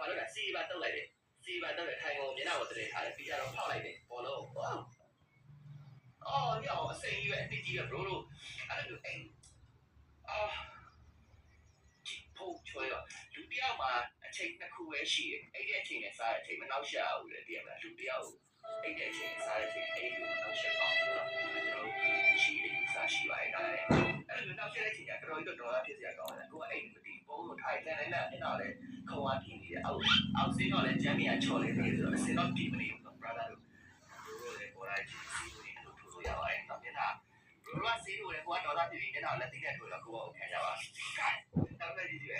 ဘာလို့လဲစီပါတုတ်လိုက်တယ်စီပါတုတ်တယ်ထိုင်ကုန်မျက်နှာကိုတရေထားတယ်ပြီးကြတော့ဖောက်လိုက်တယ်ဘောလုံးအော်ညောအစိမ်းကြီးပဲအတိကြီးပဲ bro လို့အဲ့လိုအိမ်ဖို့ချွဲတော့လူတယောက်မှာအချိန်တစ်ခုပဲရှိတယ်အဲ့ဒီအချိန်နဲ့စားတဲ့အချိန်မနှောက်ရှက်အောင်လေတည်ရမလားလူတယောက်အဲ့ဒီအချိန်နဲ့စားတဲ့အချိန်အဲ့ဒီမနှောက်ရှက်အောင်လို့ကျွန်တော်ရှိတယ်စားရှိပါရဲ့ဒါလည်းအဲ့လိုနှောက်ရှက်တဲ့အချိန်ကတော်တော်ဒေါ်လာဖြစ်စရာကောင်းတယ်ကိုကအဲ့ဒီမတည်ပုံလို့ထိုင်တဲ့နဲ့နဲ့တော့လေခေါင်းဝါတီးနေတယ်အောက်စင်းတော့လည်းဂျမ်းမီယာချော်နေတယ်ဆိုတော့အစင်းတော့တီးမနေဘူး brother တို့လည်းပေါ်လာချင်စီးလို့ထိုးလို့ရပါတယ်တော့မျက်နှာဘရိုကစီးလို့လည်းကိုကဒေါ်လာပြည်မျက်နှာလက်သိတဲ့ထိုးတော့ကိုကခံကြပါတောက်လိုက်ကြည့်ရ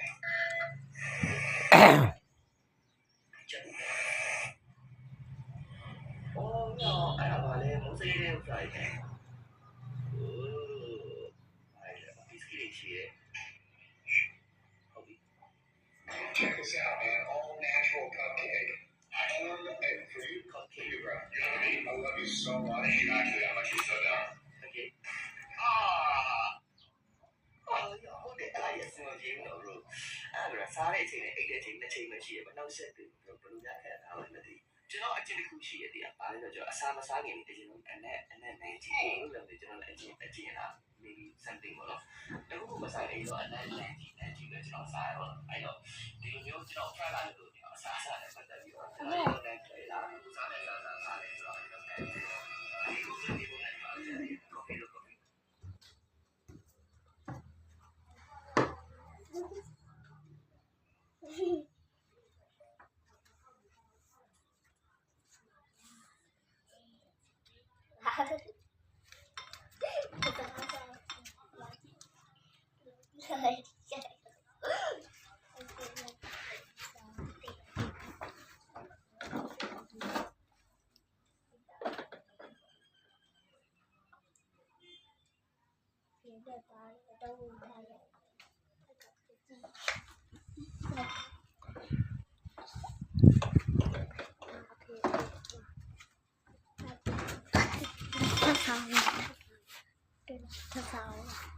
Oh no, era vale, no sé qué es ahí. Ay, ¿qué es que dice? Check this out, man. All natural cupcake. Fruit cupcake, bro. You know what I mean? I love you so much. Actually, I'm actually so down. Okay.ဟုတ်တယ်အဲ့ဒါရစင်ကြီးလို့လို့အဲ့ဒါစားတဲ့အချိန်နဲ့အိတ်တဲ့အချိန်တစ်ချိန်ပဲရှိရမနှောက်ဆက်တယ်ဘယ်လိုရခဲ့တာလဲမသိကျွန်တော်အကျဉ်းတစ်ခုရှိရတရားပါလို့ကျွန်တော်အစားမစားခင်တည်းကျွန်တော်အနဲ့နေကြည့်လို့လည်းကျွန်တော်လည်းအကျဉ်းလား maybe something ပေါ့နော်တခုမစားရင်တော့အနဲ့နေကြည့်လို့ကျွန်တော်စားရောအဲ့တော့ဒီလိုမျိုးကျွန်တော် try လာလို့အစားနဲ့ပတ်သက်ပြီးတော့ကျွန်တော်လည်းတွေ့လာဘူးစားတယ်ဆိုတော့ဒီလိုမျိုးလည်းပါတယ်ကော်ဖီလို့太少了。